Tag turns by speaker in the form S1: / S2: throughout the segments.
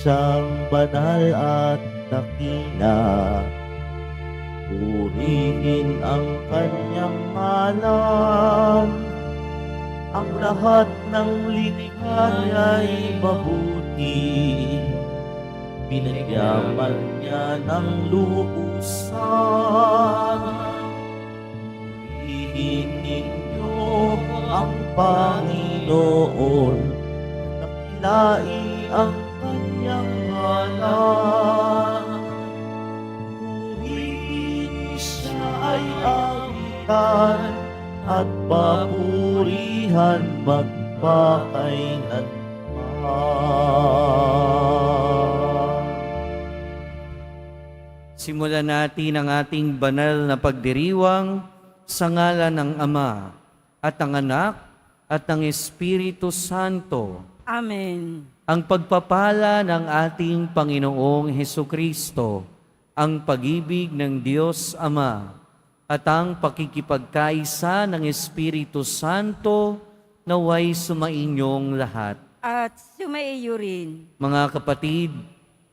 S1: siyang banal at dakila. Purihin ang kanyang ngalan. Ang lahat ng likha ay mabuti. Pinagyaman niya ng lubusan. Purihin ninyo ang Panginoon. Nakilai ang kanyang ngalan. Purihin siya ay awitan at papurihan magpakailanman.
S2: Simulan natin ang ating banal na pagdiriwang sa ngalan ng Ama at ng Anak at ng Espiritu Santo.
S3: Amen.
S2: Ang pagpapala ng ating Panginoong Hesukristo, ang pag-ibig ng Diyos Ama, at ang pakikipagkaisa ng Espiritu Santo naway sumainyong lahat.
S3: At sumaiyo rin.
S2: Mga kapatid,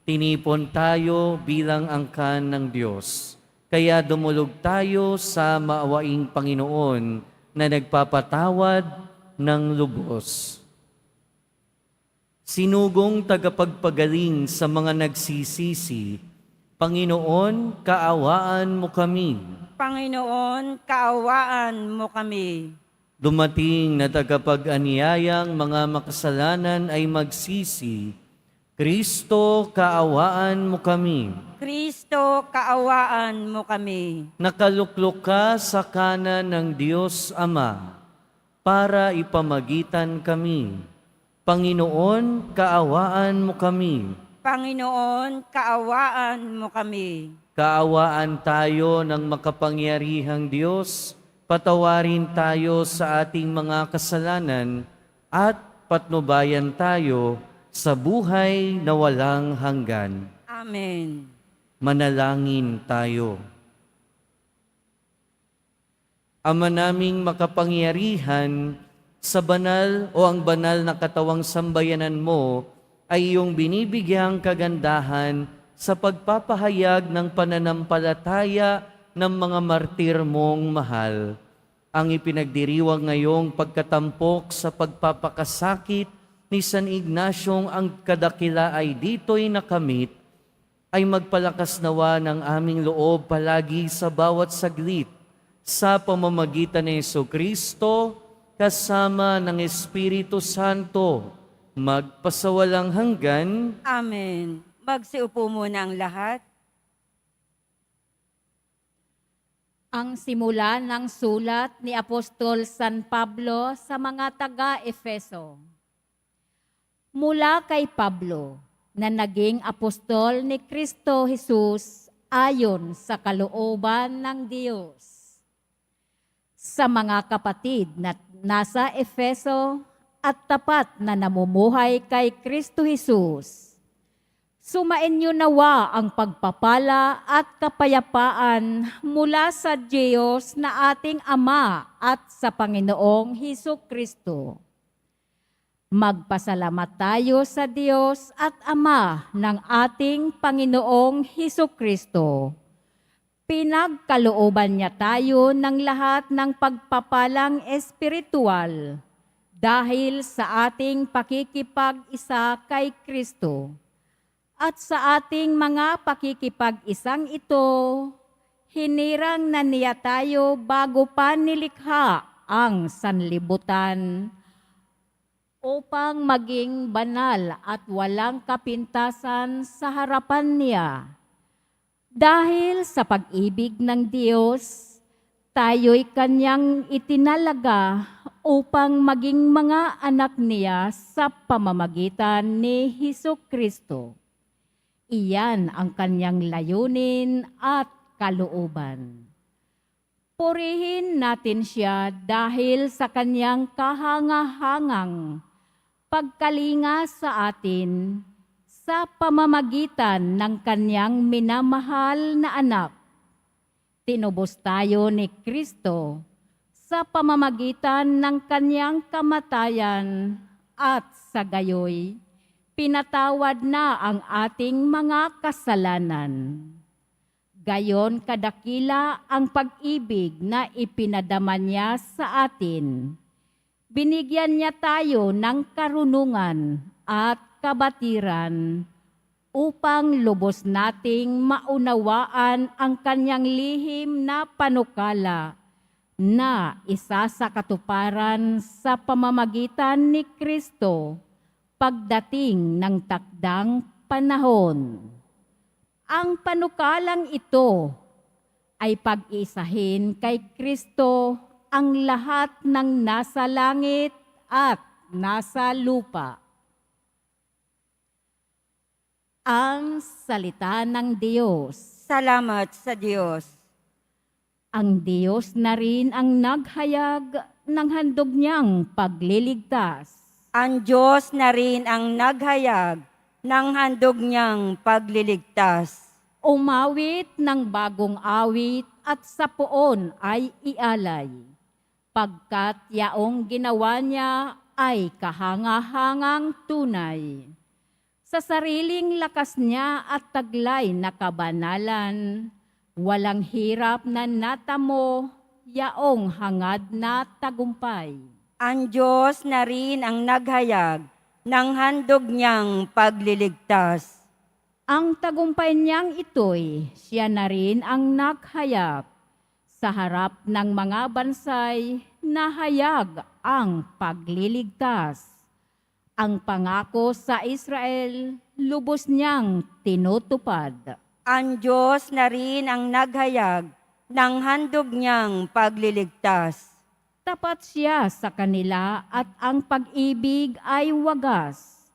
S2: tinipon tayo bilang angkan ng Diyos. Kaya dumulog tayo sa maawaing Panginoon na nagpapatawad ng lubos. Sinugong tagapagpagaling sa mga nagsisisi, Panginoon, kaawaan mo kami.
S3: Panginoon, kaawaan mo kami.
S2: Dumating na tagapag-anyayang mga makasalanan ay magsisi, Kristo, kaawaan mo kami.
S3: Kristo, kaawaan mo kami.
S2: Nakaluklok ka sa kanan ng Diyos Ama para ipamagitan kami. Panginoon, kaawaan mo kami.
S3: Panginoon, kaawaan mo kami.
S2: Kaawaan tayo ng makapangyarihang Diyos, patawarin tayo sa ating mga kasalanan at patnubayan tayo sa buhay na walang hanggan.
S3: Amen.
S2: Manalangin tayo. Ama naming makapangyarihan, sa banal o ang banal na katawang sambayanan mo ay iyong binibigyang kagandahan sa pagpapahayag ng pananampalataya ng mga martir mong mahal. Ang ipinagdiriwang ngayong pagkatampok sa pagpapakasakit ni San Ignasyong ang kadakila ay dito'y nakamit, ay magpalakas nawa ng aming loob palagi sa bawat saglit sa pamamagitan ni Jesucristo kasama ng Espiritu Santo, magpasawalang hanggan.
S3: Amen. Magsiupo muna ang lahat.
S4: Ang simula ng sulat ni Apostol San Pablo sa mga taga-Efeso. Mula kay Pablo, na naging apostol ni Kristo Jesus ayon sa kalooban ng Diyos. Sa mga kapatid na nasa Efeso at tapat na namumuhay kay Kristo Jesus, sumainyo nawa ang pagpapala at kapayapaan mula sa Diyos na ating Ama at sa Panginoong Hesukristo. Magpasalamat tayo sa Diyos at Ama ng ating Panginoong Hesukristo. Pinagkalooban niya tayo ng lahat ng pagpapalang espiritual dahil sa ating pakikipag-isa kay Kristo. At sa ating mga pakikipag-isang ito, hinirang na niya tayo bago pa nilikha ang sanlibutan upang maging banal at walang kapintasan sa harapan niya. Dahil sa pag-ibig ng Diyos, tayo'y kanyang itinalaga upang maging mga anak niya sa pamamagitan ni Hesukristo. Iyan ang kanyang layunin at kalooban. Purihin natin siya dahil sa kanyang kahangahangang pagkalinga sa atin sa pamamagitan ng kanyang minamahal na anak. Tinubos tayo ni Kristo sa pamamagitan ng kanyang kamatayan at sa gayoy, pinatawad na ang ating mga kasalanan. Gayon kadakila ang pag-ibig na ipinadama niya sa atin. Binigyan niya tayo ng karunungan at kabatiran upang lubos nating maunawaan ang kanyang lihim na panukala na isa sa katuparan sa pamamagitan ni Kristo pagdating ng takdang panahon. Ang panukalang ito ay pag-iisahin kay Kristo ang lahat ng nasa langit at nasa lupa. Ang salita ng Diyos.
S3: Salamat sa Diyos.
S4: Ang Diyos na rin ang naghayag ng handog niyang pagliligtas.
S3: Ang Diyos na rin ang naghayag ng handog niyang pagliligtas.
S4: Umawit ng bagong awit at sa poon ay ialay, pagkat yaong ginawa niya ay kahanga-hangang tunay. Sa sariling lakas niya at taglay na kabanalan, walang hirap na natamo, yaong hangad na tagumpay.
S3: Ang Diyos na rin ang naghayag ng handog niyang pagliligtas.
S4: Ang tagumpay niyang ito'y siya na rin ang naghayag. Sa harap ng mga bansay, nahayag ang pagliligtas. Ang pangako sa Israel, lubos niyang tinutupad.
S3: Ang Diyos na rin ang naghayag ng handog niyang pagliligtas.
S4: Tapat siya sa kanila at ang pag-ibig ay wagas.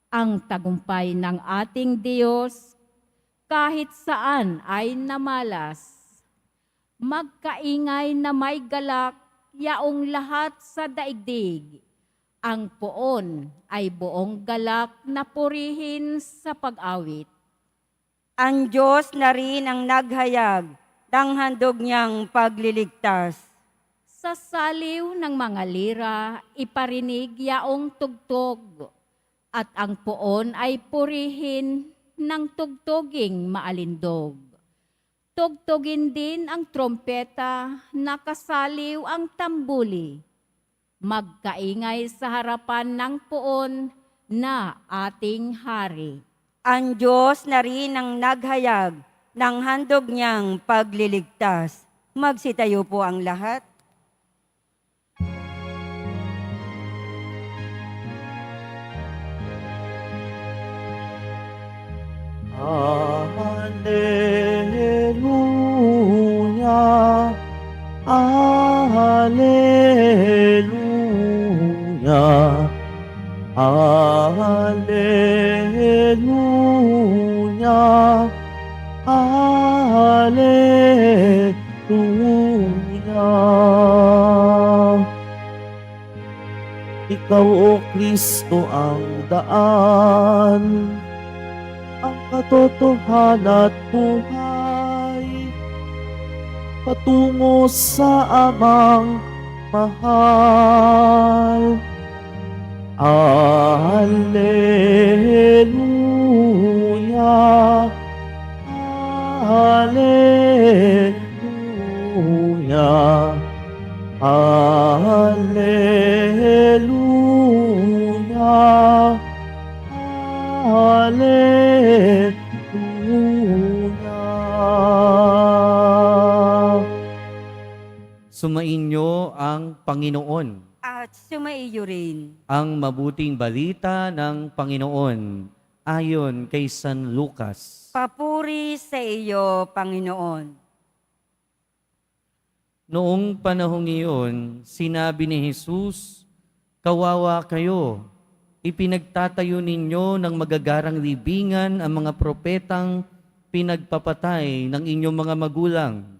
S4: Ang tagumpay ng ating Diyos kahit saan ay namalas. Magkaingay na may galak yaong lahat sa daigdig. Ang poon ay buong galak na purihin sa pag-awit.
S3: Ang Diyos na rin ang naghayag ng handog niyang pagliligtas.
S4: Sa saliw ng mga lira, iparinig yaong tugtog. At ang poon ay purihin ng tugtoging maalindog. Tugtogin din ang trompeta, nakasaliw ang tambuli. Magkaingay sa harapan ng poon na ating hari.
S3: Ang Diyos na rin ang naghayag ng handog niyang pagliligtas. Magsitayo po ang lahat.
S1: Alleluia, Alleluia, Alleluia, Alleluia. Ikaw, O Kristo, ang daan, ang katotohanan at buhay, patungo sa Amang mahal. Alleluia, Alleluia, Alleluia, Alleluia.
S2: Sumainyo ang Panginoon.
S3: At sumaiyo rin.
S2: Ang mabuting balita ng Panginoon ayon kay San Lucas.
S3: Papuri sa iyo, Panginoon.
S2: Noong panahong iyon, sinabi ni Jesus, "Kawawa kayo, ipinagtatayo ninyo ng magagarang libingan ang mga propetang pinagpapatay ng inyong mga magulang.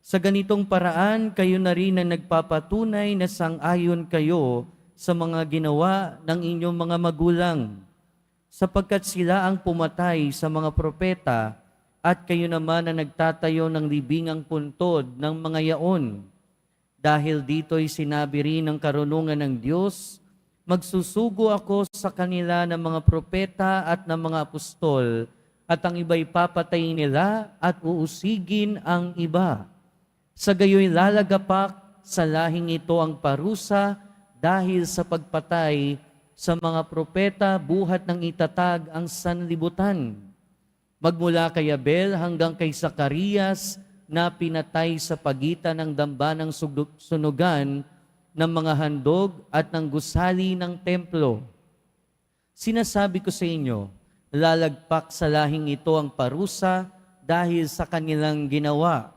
S2: Sa ganitong paraan, kayo na rin na nagpapatunay na sang-ayon kayo sa mga ginawa ng inyong mga magulang, sapagkat sila ang pumatay sa mga propeta at kayo naman na nagtatayo ng libingang puntod ng mga yaon. Dahil dito'y sinabi rin ng karunungan ng Diyos, Magsusugo ako sa kanila ng mga propeta at ng mga apostol, at ang iba'y papatayin nila at uusigin ang iba. Sa gayoy lalagapak sa lahing ito ang parusa dahil sa pagpatay sa mga propeta buhat ng itatag ang sanlibutan. Magmula kay Abel hanggang kay Zacarias na pinatay sa pagitan ng damba ng sunugan ng mga handog at ng gusali ng templo. Sinasabi ko sa inyo, lalagpak sa lahing ito ang parusa dahil sa kanilang ginawa.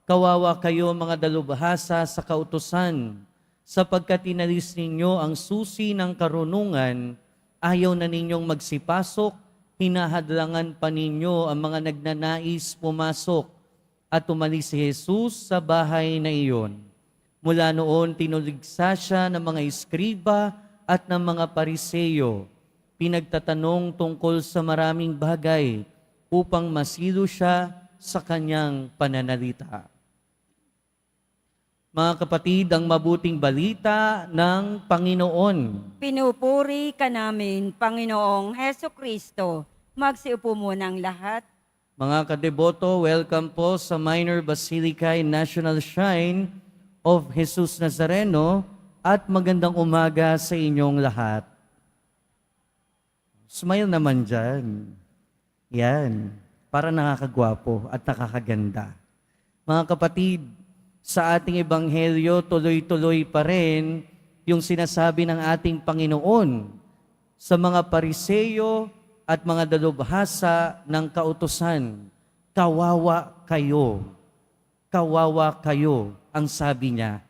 S2: Kawawa kayo mga dalubhasa sa kautusan, sapagkat inalis ninyo ang susi ng karunungan, ayaw na ninyong magsipasok, hinahadlangan pa ninyo ang mga nagnanais pumasok, at umalis si Jesus sa bahay na iyon. Mula noon, tinuligsa siya ng mga eskriba at ng mga pariseyo, pinagtatanong tungkol sa maraming bagay upang masilo siya sa kanyang pananalita. Mga kapatid, ang mabuting balita ng Panginoon.
S3: Pinupuri ka namin, Panginoong Heso Kristo. Magsiupo muna ang lahat.
S2: Mga kadeboto, welcome po sa Minor Basilica and National Shrine of Jesus Nazareno at magandang umaga sa inyong lahat. Smile naman dyan. Yan, para nakakagwapo at nakakaganda. Mga kapatid, sa ating ebanghelyo, tuloy-tuloy pa rin yung sinasabi ng ating Panginoon sa mga pariseyo at mga dalubhasa ng kautusan. Kawawa kayo. Kawawa kayo, ang sabi niya.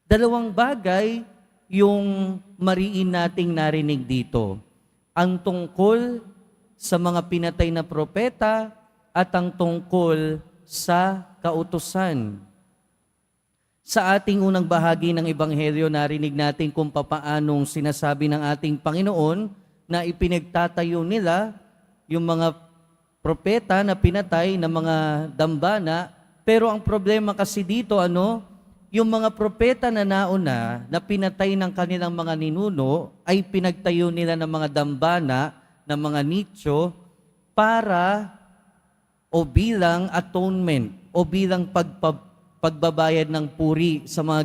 S2: Dalawang bagay yung mariin nating narinig dito. Ang tungkol sa mga pinatay na propeta at ang tungkol sa kautusan. Sa ating unang bahagi ng Ebanghelyo, narinig natin kung papaanong sinasabi ng ating Panginoon na ipinagtatayo nila yung mga propeta na pinatay ng mga dambana. Pero ang problema kasi dito, yung mga propeta na nauna na pinatay ng kanilang mga ninuno ay pinagtayo nila ng mga dambana, ng mga nicho para o bilang atonement o bilang pagbabayad ng puri sa mga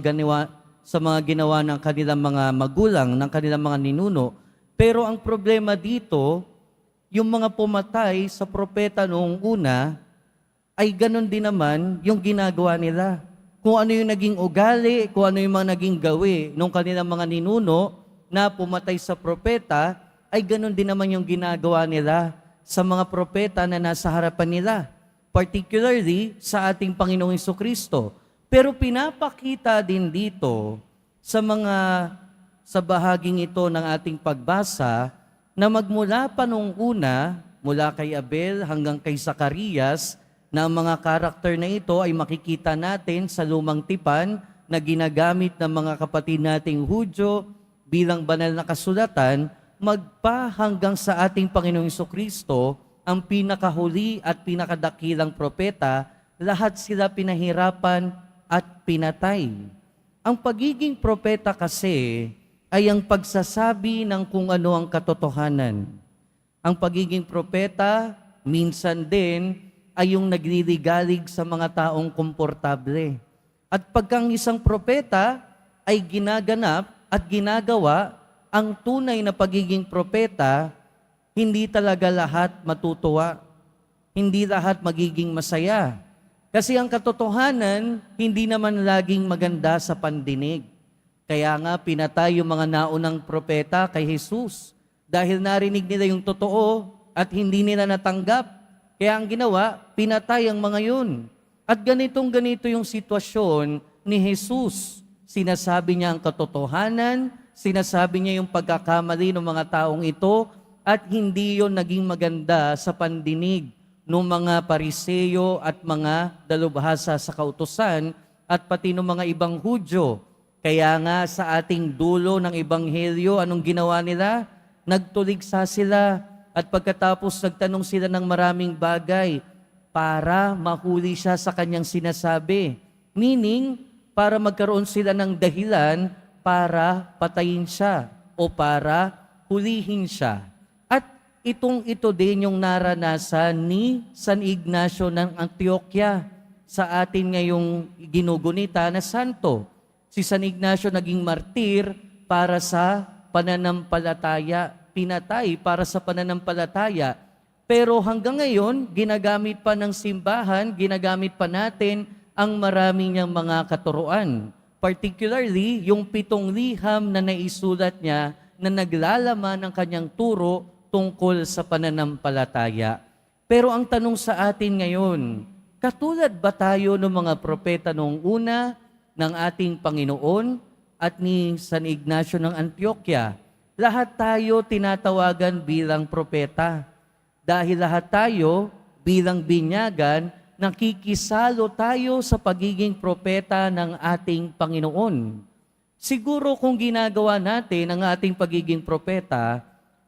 S2: ginawa ng kanilang mga magulang, ng kanilang mga ninuno. Pero ang problema dito, yung mga pumatay sa propeta noong una, ay ganon din naman yung ginagawa nila. Kung ano yung naging ugali, kung ano yung mga naging gawi ng kanilang mga ninuno na pumatay sa propeta, ay ganon din naman yung ginagawa nila sa mga propeta na nasa harapan nila. Particularly sa ating Panginoong Jesucristo. Pero pinapakita din dito sa bahaging ito ng ating pagbasa na magmula pa nung una, mula kay Abel hanggang kay Zacarias, na ang mga karakter na ito ay makikita natin sa lumang tipan na ginagamit ng mga kapatid nating Hudyo bilang banal na kasulatan, magpa hanggang sa ating Panginoong Jesucristo, ang pinakahuli at pinakadakilang propeta, lahat sila pinahirapan at pinatay. Ang pagiging propeta kasi ay ang pagsasabi ng kung ano ang katotohanan. Ang pagiging propeta, minsan din, ay yung nagliligalig sa mga taong komportable. At pagkang isang propeta ay ginaganap at ginagawa ang tunay na pagiging propeta, hindi talaga lahat matutuwa. Hindi lahat magiging masaya. Kasi ang katotohanan, hindi naman laging maganda sa pandinig. Kaya nga pinatay yung mga naunang propeta kay Jesus dahil narinig nila yung totoo at hindi nila natanggap. Kaya ang ginawa, pinatay ang mga yun. At ganito yung sitwasyon ni Jesus. Sinasabi niya ang katotohanan, sinasabi niya yung pagkakamali ng mga taong ito, at hindi yon naging maganda sa pandinig ng mga pariseyo at mga dalubhasa sa kautusan at pati ng mga ibang Hudyo. Kaya nga sa ating dulo ng Ebanghelyo, anong ginawa nila? Nagtuligsa sila at pagkatapos nagtanong sila ng maraming bagay para mahuli siya sa kanyang sinasabi. Meaning, para magkaroon sila ng dahilan para patayin siya o para hulihin siya. At ito din yung naranasan ni San Ignacio ng Antioquia sa atin ngayong ginugunita na santo. Si San Ignacio naging martir para sa pananampalataya, pinatay para sa pananampalataya. Pero hanggang ngayon, ginagamit pa ng simbahan, ginagamit pa natin ang marami niyang mga katuruan. Particularly, yung 7 liham na naisulat niya na naglalaman ng kanyang turo tungkol sa pananampalataya. Pero ang tanong sa atin ngayon, katulad ba tayo ng mga propeta noong una ng ating Panginoon at ni San Ignacio ng Antioquia? Lahat tayo tinatawagan bilang propeta. Dahil lahat tayo bilang binyagan, nakikisalo tayo sa pagiging propeta ng ating Panginoon. Siguro kung ginagawa natin ang ating pagiging propeta,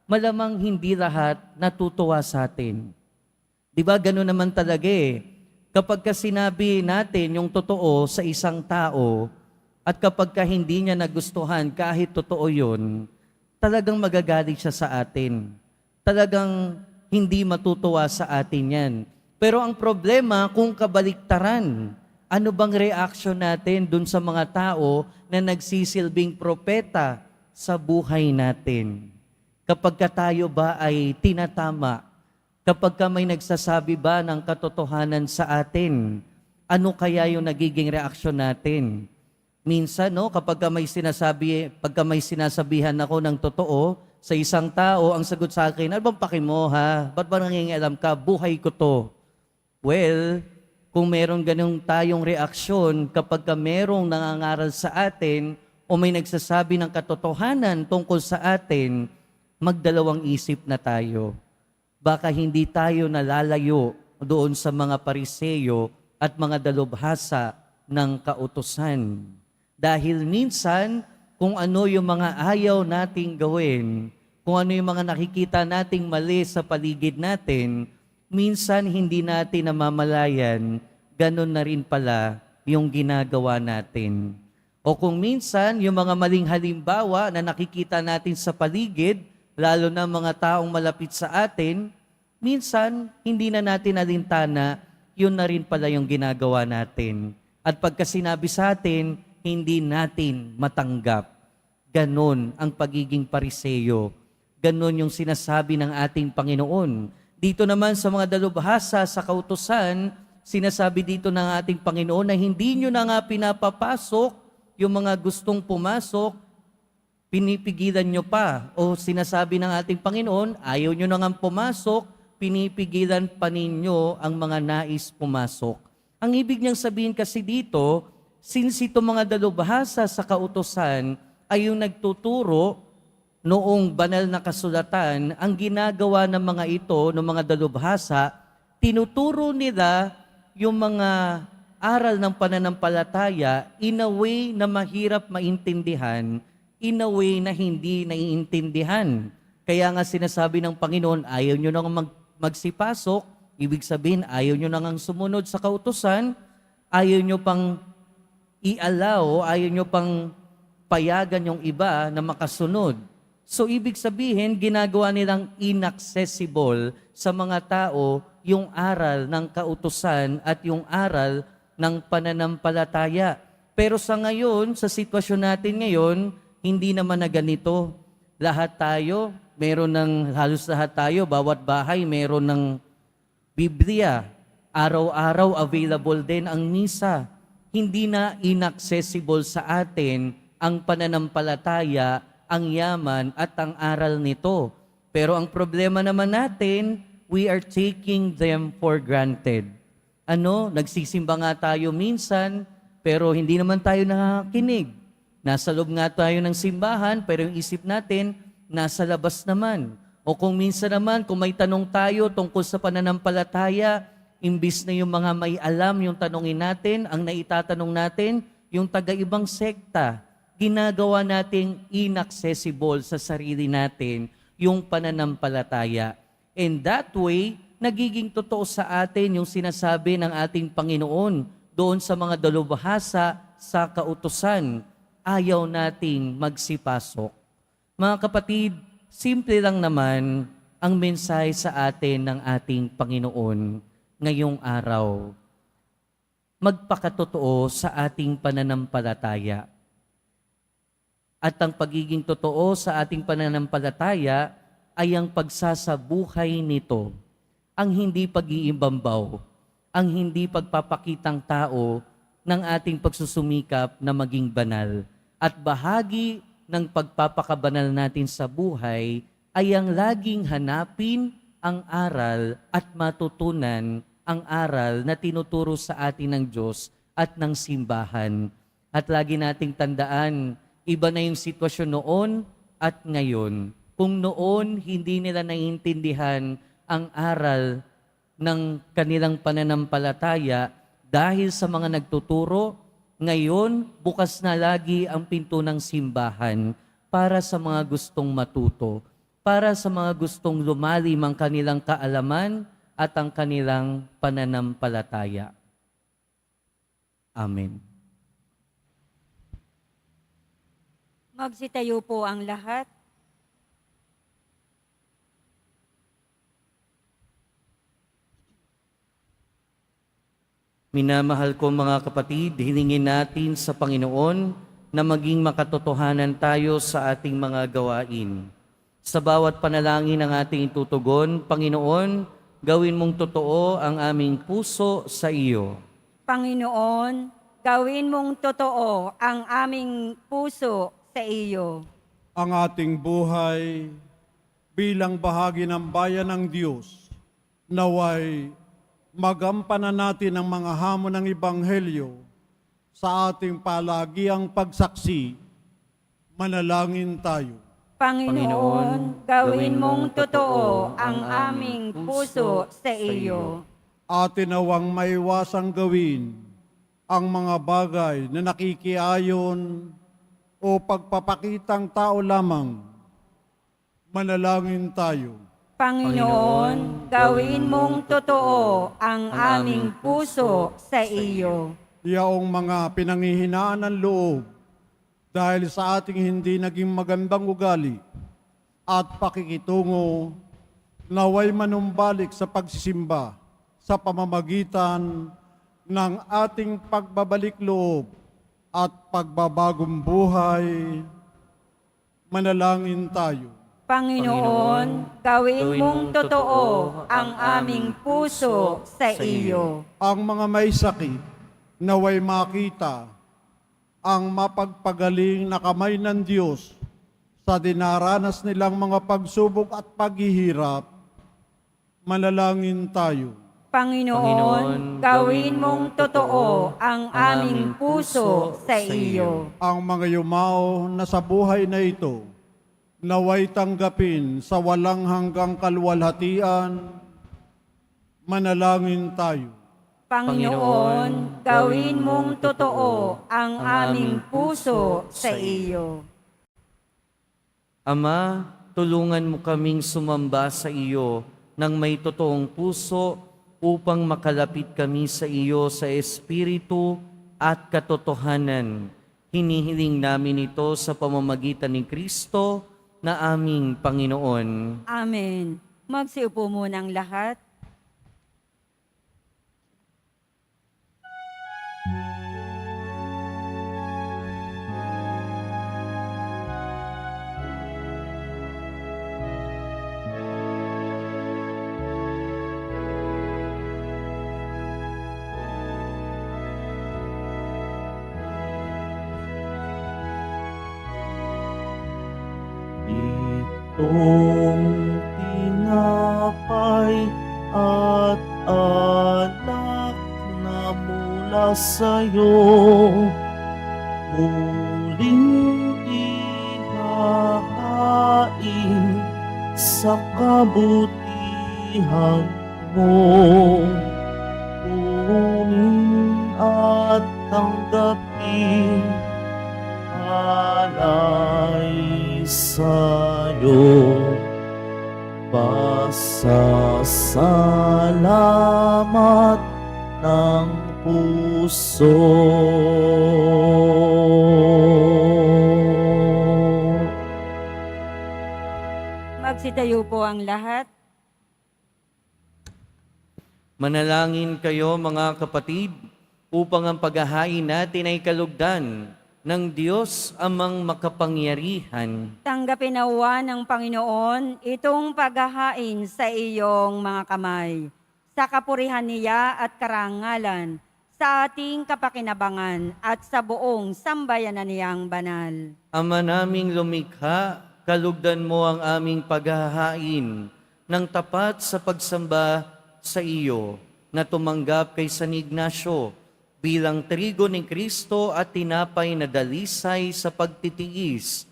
S2: malamang hindi lahat natutuwa sa atin. Di ba gano'n naman talaga eh. Kapag sinabi natin yung totoo sa isang tao, at kapag hindi niya nagustuhan kahit totoo yun, talagang magagalit siya sa atin. Talagang hindi matutuwa sa atin yan. Pero ang problema kung kabaliktaran, ano bang reaction natin dun sa mga tao na nagsisilbing propeta sa buhay natin? Kapag tayo ba ay tinatama, kapag may nagsasabi ba ng katotohanan sa atin, ano kaya yung nagiging reaksyon natin? Minsan, kapag may sinasabihan ako ng totoo sa isang tao, ang sagot sa akin, ano bang paki mo ha? Ba't ba nangingialam ka? Buhay ko to. Well, kung meron ganung tayong reaksyon kapag merong nangangaral sa atin o may nagsasabi ng katotohanan tungkol sa atin, magdalawang isip na tayo. Baka hindi tayo nalalayo doon sa mga pariseyo at mga dalubhasa ng kautusan. Dahil minsan, kung ano yung mga ayaw nating gawin, kung ano yung mga nakikita nating mali sa paligid natin, minsan hindi natin namamalayan, ganun na rin pala yung ginagawa natin. O kung minsan, yung mga maling halimbawa na nakikita natin sa paligid, lalo na mga taong malapit sa atin, minsan hindi na natin alintana, yun na rin pala yung ginagawa natin. At pagka sinabi sa atin, hindi natin matanggap. Ganon ang pagiging pariseyo. Ganon yung sinasabi ng ating Panginoon. Dito naman sa mga dalubhasa sa kautusan, sinasabi dito ng ating Panginoon na hindi nyo na nga pinapapasok yung mga gustong pumasok, pinipigilan nyo pa. O sinasabi ng ating Panginoon, ayaw nyo na nga pumasok, pinipigilan pa ninyo ang mga nais pumasok. Ang ibig niyang sabihin kasi dito, since itong mga dalubhasa sa kautusan ay yung nagtuturo noong banal na kasulatan, ang ginagawa ng mga ito, ng mga dalubhasa, tinuturo nila yung mga aral ng pananampalataya in a way na mahirap maintindihan, in a way na hindi naiintindihan. Kaya nga sinasabi ng Panginoon, ayaw nyo nang magsipasok, ibig sabihin, ayaw nyo nang sumunod sa kautusan, ayaw nyo pang i-allow, ayaw nyo pang payagan yung iba na makasunod. So, ibig sabihin, ginagawa nilang inaccessible sa mga tao yung aral ng kautusan at yung aral ng pananampalataya. Pero sa ngayon, sa sitwasyon natin ngayon, hindi naman na ganito. Lahat tayo, halos lahat tayo, bawat bahay, meron ng Biblia. Araw-araw available din ang misa. Hindi na inaccessible sa atin ang pananampalataya, ang yaman at ang aral nito. Pero ang problema naman natin, we are taking them for granted. Nagsisimba nga tayo minsan, pero hindi naman tayo nakakinig. Nasa loob nga tayo ng simbahan, pero yung isip natin, nasa labas naman. O kung minsan naman, kung may tanong tayo tungkol sa pananampalataya, imbis na yung mga may alam yung tanongin natin, ang naitatanong natin, yung taga-ibang sekta, ginagawa nating inaccessible sa sarili natin yung pananampalataya. And that way, nagiging totoo sa atin yung sinasabi ng ating Panginoon doon sa mga dalubhasa sa kautusan. Ayaw nating magsipasok. Mga kapatid, simple lang naman ang mensahe sa atin ng ating Panginoon ngayong araw. Magpakatotoo sa ating pananampalataya. At ang pagiging totoo sa ating pananampalataya ay ang pagsasabuhay nito, ang hindi pag-iimbambaw, ang hindi pagpapakitang tao ng ating pagsusumikap na maging banal. At bahagi ng pagpapakabanal natin sa buhay ay ang laging hanapin ang aral at matutunan ang aral na tinuturo sa atin ng Diyos at ng simbahan. At lagi nating tandaan, iba na yung sitwasyon noon at ngayon. Kung noon hindi nila naiintindihan ang aral ng kanilang pananampalataya dahil sa mga nagtuturo, ngayon bukas na lagi ang pinto ng simbahan para sa mga gustong matuto, para sa mga gustong lumalim ang kanilang kaalaman at ang kanilang pananampalataya. Amen.
S3: Magsitayo po ang lahat.
S2: Minamahal ko mga kapatid, hilingin natin sa Panginoon na maging makatotohanan tayo sa ating mga gawain. Sa bawat panalangin ng ating itutugon, Panginoon, gawin mong totoo ang aming puso sa iyo.
S3: Panginoon, gawin mong totoo ang aming puso sa iyo.
S5: Ang ating buhay bilang bahagi ng bayan ng Diyos, naway magampanan natin ang mga hamon ng Ebanghelyo sa ating palagiang pagsaksi. Manalangin tayo.
S3: Panginoon, gawin mong totoo ang aming puso sa iyo.
S5: Atin nawang maiwasang gawin ang mga bagay na nakikiayon o pagpapakitang tao lamang. Manalangin tayo.
S3: Panginoon, gawin mong totoo ang aming puso sa iyo.
S5: Yaong mga pinanghihinaan ng loob dahil sa ating hindi naging magandang ugali at pakikitungo, naway manumbalik sa pagsisimba sa pamamagitan ng ating pagbabalik loob at pagbabagong buhay. Manalangin tayo.
S3: Panginoon, gawin mong totoo ang aming puso sa iyo.
S5: Ang mga may sakit, naway makita ang mapagpagaling na kamay ng Diyos sa dinaranas nilang mga pagsubok at paghihirap. Manalangin tayo.
S3: Panginoon, gawin mong totoo ang aming puso sa iyo.
S5: Ang mga yumao na sa buhay na ito, naway tanggapin sa walang hanggang kalwalhatian. Manalangin tayo.
S3: Panginoon, gawin mong totoo ang aming puso sa iyo.
S2: Ama, tulungan mo kaming sumamba sa iyo ng may totoong puso upang makalapit kami sa iyo sa espiritu at katotohanan. Hinihiling namin ito sa pamamagitan ni Kristo na aming Panginoon.
S3: Amen. Magsiupo muna ang lahat.
S1: Itong tinapay at alak na mula sa'yo, muling ihahain sa kabutihan mo. Kunin at tanggapin alay sa'yo, pasasalamat ng puso.
S3: Magsitayo po ang lahat.
S2: Manalangin kayo mga kapatid upang ang paghahain natin ay kalugdan ng Diyos amang makapangyarihan.
S3: Tanggapin nawa ng Panginoon itong paghahain sa iyong mga kamay, sa kapurihan niya at karangalan, sa ating kapakinabangan at sa buong sambayanan niyang banal.
S2: Ama naming lumikha, kalugdan mo ang aming paghahain ng tapat sa pagsamba sa iyo na tumanggap kay San Ignacio bilang trigo ni Kristo at tinapay na dalisay sa pagtitiis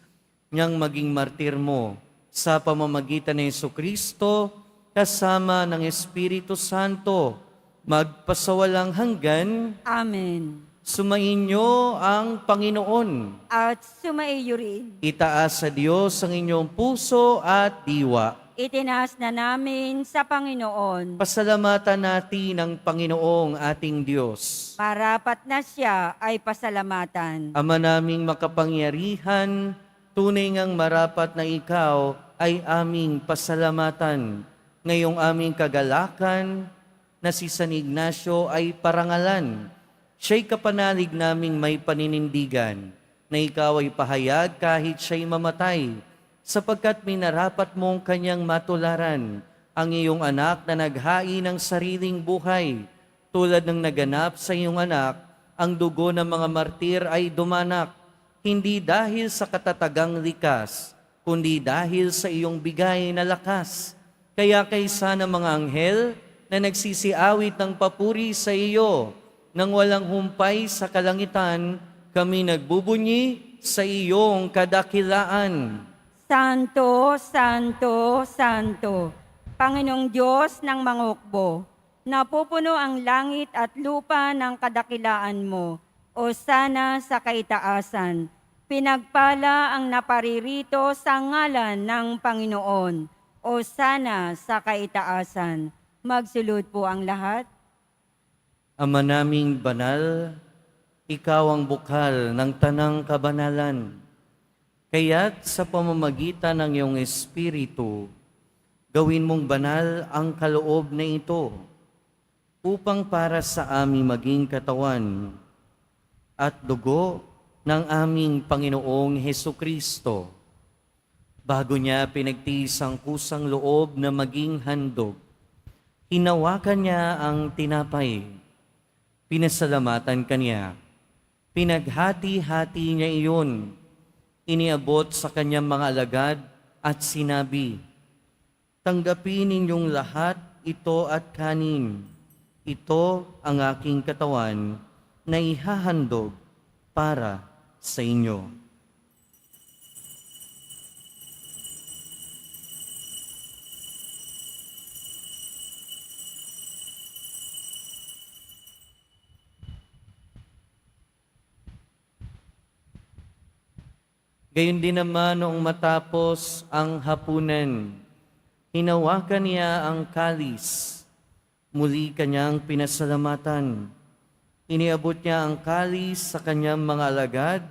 S2: niyang maging martir mo sa pamamagitan ni Jesucristo kasama ng Espiritu Santo magpasawalang hanggan.
S3: Amen.
S2: Sumainyo ang Panginoon.
S3: At sumaiyo rin.
S2: Itaas sa Diyos ang inyong puso at diwa.
S3: Itinaas na namin sa Panginoon.
S2: Pasalamatan natin ang Panginoong ating Diyos.
S3: Marapat na siya ay pasalamatan.
S2: Ama naming makapangyarihan, tunay ngang marapat na ikaw ay aming pasalamatan. Ngayong aming kagalakan na si San Ignacio ay parangalan. Siya'y kapanalig naming may paninindigan na ikaw ay pahayag kahit siya'y mamatay, sapagkat minarapat mong kanyang matularan ang iyong anak na naghain ng sariling buhay. Tulad ng naganap sa iyong anak, ang dugo ng mga martir ay dumanak, hindi dahil sa katatagang likas, kundi dahil sa iyong bigay na lakas. Kaya kaysa ng mga anghel na nagsisiawit ng papuri sa iyo, nang walang humpay sa kalangitan, kami nagbubunyi sa iyong kadakilaan.
S3: Santo, Santo, Santo, Panginoong Diyos ng mangukbo, napupuno ang langit at lupa ng kadakilaan mo, o sana sa kaitaasan. Pinagpala ang naparirito sa ngalan ng Panginoon, o sana sa kaitaasan. Magsulod po ang lahat.
S2: Ama naming banal, ikaw ang bukal ng tanang kabanalan. Kaya't sa pamamagitan ng iyong Espiritu, gawin mong banal ang kaloob na ito upang para sa aming maging katawan at dugo ng aming Panginoong Hesukristo. Bago niya pinagtiis ang kusang loob na maging handog, hinawakan niya ang tinapay, pinasalamatan kaniya, pinaghati-hati niya iyon, iniabot sa kanyang mga alagad at sinabi, tanggapin ninyong lahat ito at kanin. Ito ang aking katawan na ihahandog para sa inyo. Gayon din naman noong matapos ang hapunan, hinawakan niya ang kalis. Muli kanyang pinasalamatan. Iniabot niya ang kalis sa kanyang mga alagad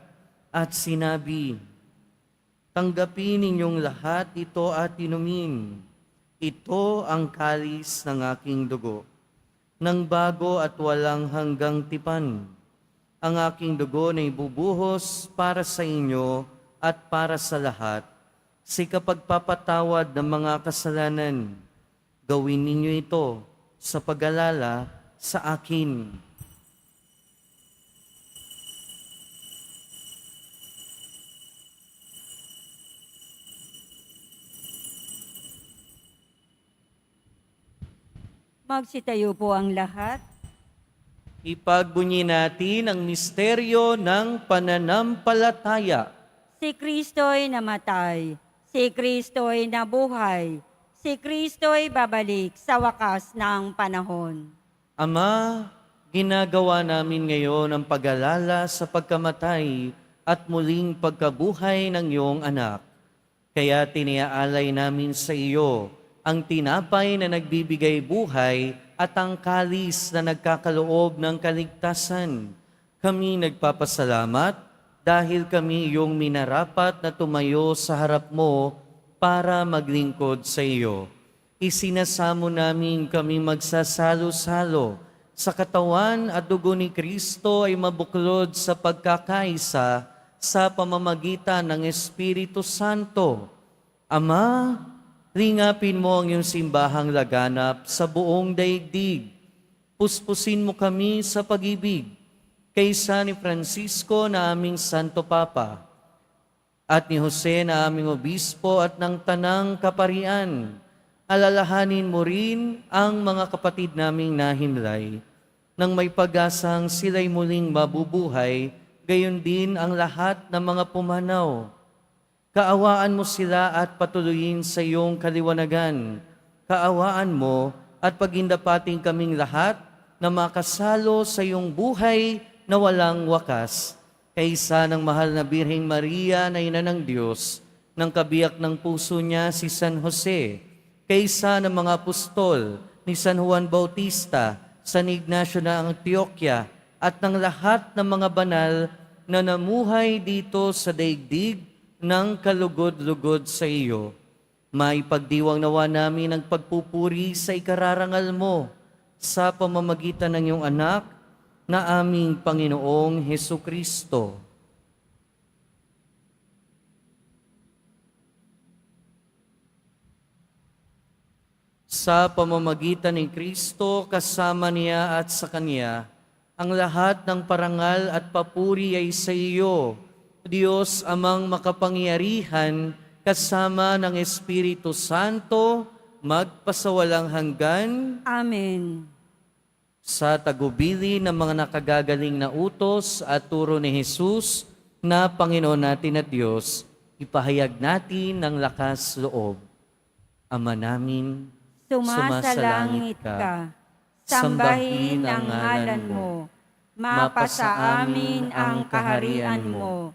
S2: at sinabi, tanggapin ninyong lahat ito at inumin. Ito ang kalis ng aking dugo, ng bago at walang hanggang tipan. Ang aking dugo na ibubuhos para sa inyo at para sa lahat, sa kapagpapatawad ng mga kasalanan. Gawin ninyo ito sa pag-alala sa akin.
S3: Magsitayo po ang lahat.
S2: Ipagbunyi natin ang misteryo ng pananampalataya.
S3: Si Kristo'y namatay, si Kristo'y nabuhay, si Kristo'y babalik sa wakas ng panahon.
S2: Ama, ginagawa namin ngayon ang pag-alala sa pagkamatay at muling pagkabuhay ng iyong anak. Kaya tiniaalay namin sa iyo ang tinapay na nagbibigay buhay at ang kalis na nagkakaloob ng kaligtasan. Kami nagpapasalamat dahil kami iyong minarapat na tumayo sa harap mo para maglingkod sa iyo. Isinasamo namin kami magsasalo-salo sa katawan at dugo ni Kristo ay mabuklod sa pagkakaisa sa pamamagitan ng Espiritu Santo. Ama, ringapin mo ang iyong simbahang laganap sa buong daigdig. Puspusin mo kami sa pag-ibig kaysa ni Francisco na aming Santo Papa at ni Jose na aming Obispo at ng Tanang Kaparian. Alalahanin mo rin ang mga kapatid naming nahimlay nang may pag-asang sila'y muling mabubuhay, gayon din ang lahat ng mga pumanaw. Kaawaan mo sila at patuloyin sa iyong kaliwanagan. Kaawaan mo at pagindapating kaming lahat na makasalo sa iyong buhay na walang wakas. Kaysa ng mahal na Birheng Maria na ina ng Diyos, ng kabiyak ng puso niya si San Jose, kaysa ng mga apostol ni San Juan Bautista, San Ignacio ng Antioquia, at ng lahat ng mga banal na namuhay dito sa daigdig ng kalugod-lugod sa iyo. May pagdiwang nawa namin ang pagpupuri sa ikararangal mo sa pamamagitan ng iyong anak na aming Panginoong Hesukristo. Sa pamamagitan ni Kristo, kasama niya at sa Kanya, ang lahat ng parangal at papuri ay sa iyo, Diyos amang makapangyarihan, kasama ng Espiritu Santo, magpasawalang hanggan.
S3: Amen.
S2: Sa tagubili ng mga nakagagaling na utos at turo ni Jesus na Panginoon natin at Diyos, ipahayag natin ng lakas loob. Ama namin,
S3: Sumasalangit ka, sambahin ang ngalan mo, mapasa amin ang kaharian mo,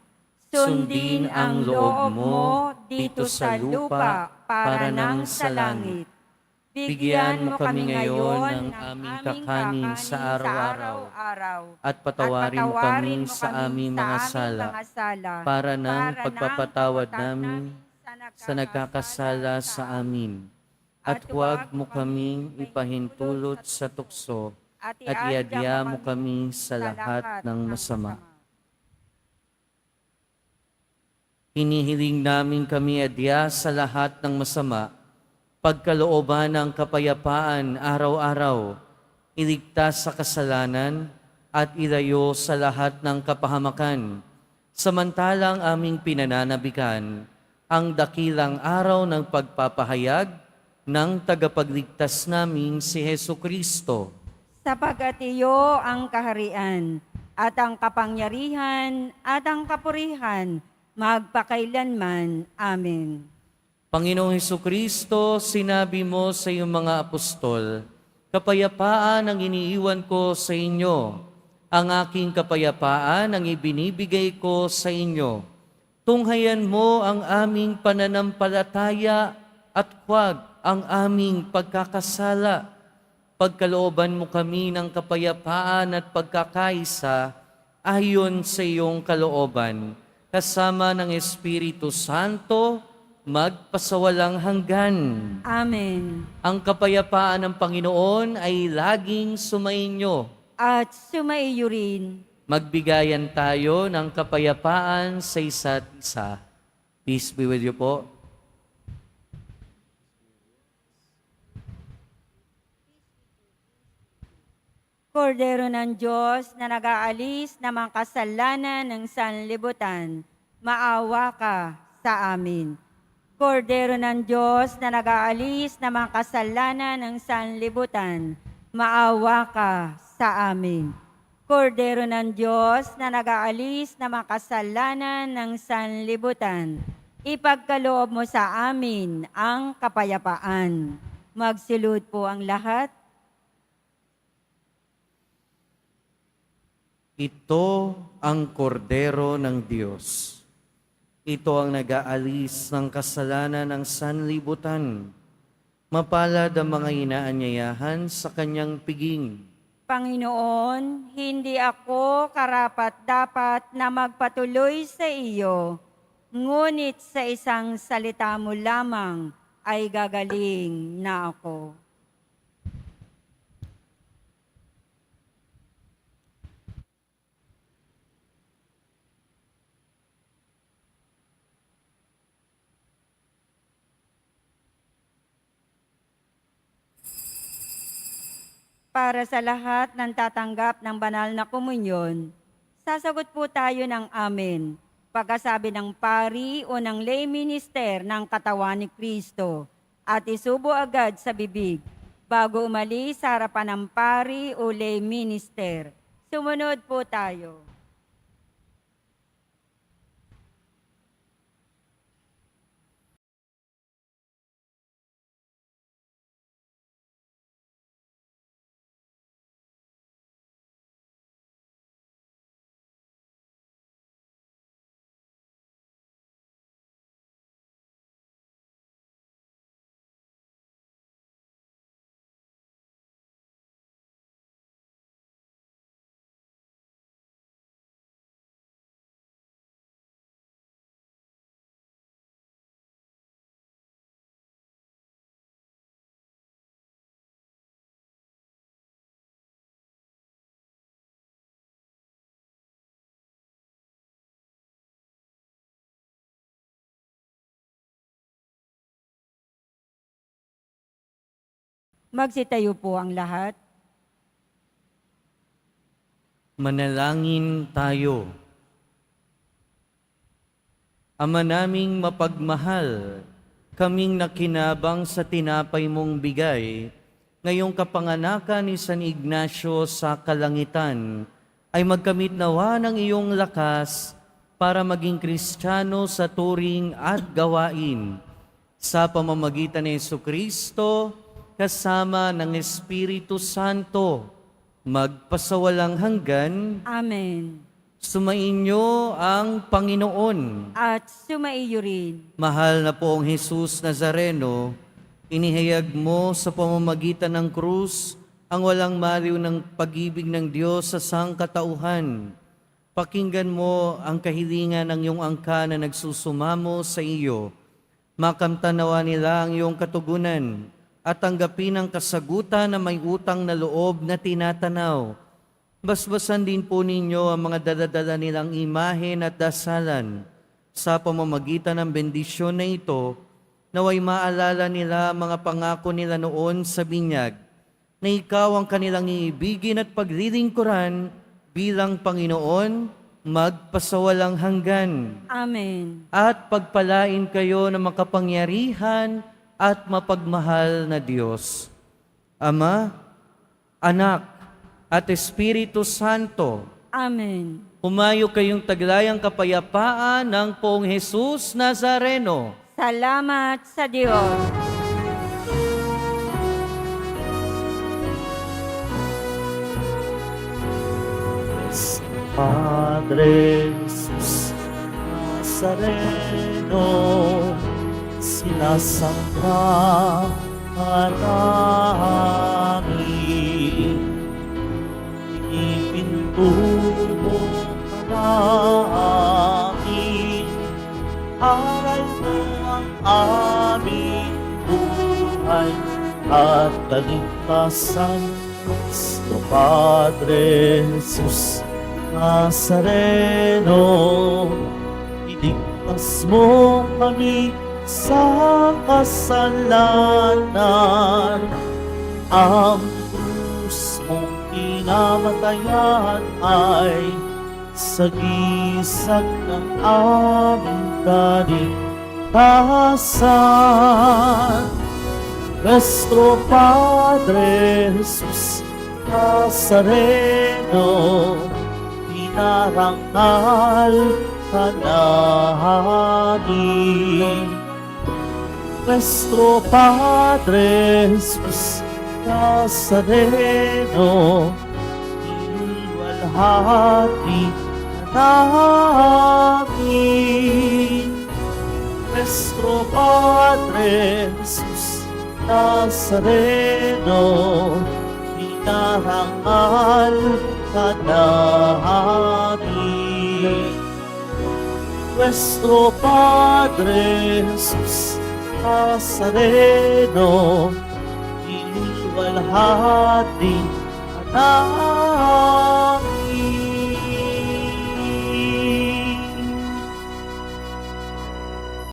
S3: sundin ang loob mo dito sa lupa para nang sa langit. Bigyan mo kami ngayon ng aming kakanin sa araw-araw
S2: at patawarin mo kami sa aming mga sala para ng pagpapatawad namin sa nagkakasala sa amin. At huwag mo kaming ipahintulot sa tukso at iadya mo kami sa lahat ng masama. Hinihiling namin kami adya sa lahat ng masama, pagkalooban ng kapayapaan araw-araw, iligtas sa kasalanan at ilayo sa lahat ng kapahamakan, samantalang aming pinananabikan ang dakilang araw ng pagpapahayag ng tagapagligtas naming si Hesukristo.
S3: Sapagkat iyo ang kaharian, at ang kapangyarihan, at ang kapurihan, magpakailanman. Amen.
S2: Panginoong Hesukristo, sinabi mo sa iyong mga apostol, kapayapaan ang iniiwan ko sa inyo, ang aking kapayapaan ang ibinibigay ko sa inyo. Tunghayan mo ang aming pananampalataya at huwag ang aming pagkakasala. Pagkalooban mo kami ng kapayapaan at pagkakaisa ayon sa iyong kalooban, kasama ng Espiritu Santo, magpasawalang hanggan.
S3: Amen.
S2: Ang kapayapaan ng Panginoon ay laging sumainyo.
S3: At sumaiyo rin.
S2: Magbigayan tayo ng kapayapaan sa isa't isa. Peace be with you po.
S3: Kordero ng Diyos na nag-aalis ng mga kasalanan ng sanlibutan, maawa ka sa amin. Kordero ng Diyos na nag-aalis ng mga kasalanan ng sanlibutan, maawa ka sa amin. Kordero ng Diyos na nag-aalis ng mga kasalanan ng sanlibutan, ipagkaloob mo sa amin ang kapayapaan. Magsilud po ang lahat.
S2: Ito ang kordero ng Diyos. Ito ang nag-aalis ng kasalanan ng sanlibutan. Mapalad ang mga inaanyayahan sa kanyang piging.
S3: Panginoon, hindi ako karapat-dapat na magpatuloy sa iyo, ngunit sa isang salita mo lamang ay gagaling na ako. Para sa lahat ng tatanggap ng banal na komunyon, sasagot po tayo ng amen. Pagkasabi ng pari o ng lay minister ng katawan ni Kristo at isubo agad sa bibig bago umalis sa harapan ng pari o lay minister. Sumunod po tayo. Magsitayo po ang lahat.
S2: Manalangin tayo. Ama naming mapagmahal, kaming nakinabang sa tinapay mong bigay, ngayong kapanganakan ni San Ignacio sa kalangitan, ay magkamit nawa ng iyong lakas para maging Kristiyano sa turing at gawain. Sa pamamagitan ni Jesucristo, kasama ng Espiritu Santo, magpasawalang hanggan.
S3: Amen.
S2: Sumainyo ang Panginoon.
S3: At sumaiyo rin.
S2: Mahal na poong Jesus Nazareno, inihayag mo sa pamamagitan ng krus ang walang maliw ng pag-ibig ng Diyos sa sangkatauhan. Pakinggan mo ang kahilingan ng iyong angka na nagsusumamo sa iyo. Makamtanawa nila ang iyong katugunan at tanggapin ang kasagutan na may utang na loob na tinatanaw. Basbasan din po ninyo ang mga daladala nilang imahen at dasalan. Sa pamamagitan ng bendisyon na ito, naway maalala nila ang mga pangako nila noon sa binyag, na ikaw ang kanilang iibigin at paglilingkuran bilang Panginoon, magpasawalang hanggan.
S3: Amen.
S2: At pagpalain kayo ng makapangyarihan at mapagmahal na Diyos, Ama, Anak, at Espiritu Santo.
S3: Amen.
S2: Humayo kayong taglayang kapayapaan ng Poong Jesus Nazareno.
S3: Salamat sa Diyos.
S1: Padre Jesus Nazareno, sinasamba ka namin. Ipintubo ka namin, aral mo ang aming buhay at kaligtasan. Cristo Padre Jesus Nazareno, iligtas mo kami sa kasalanan. Ang krus mong pinamatayan ay sagisag ng aming kaligtasan. Nuestro Padre Jesus Nazareno, dinarangal ka namin. Nuestro Padre Jesus Nazareno, iluwalhati ka namin. Nuestro Padre Jesus Nazareno, dinarangal ka namin. Nuestro Padre Jesus Nazareno, iniwalhati anak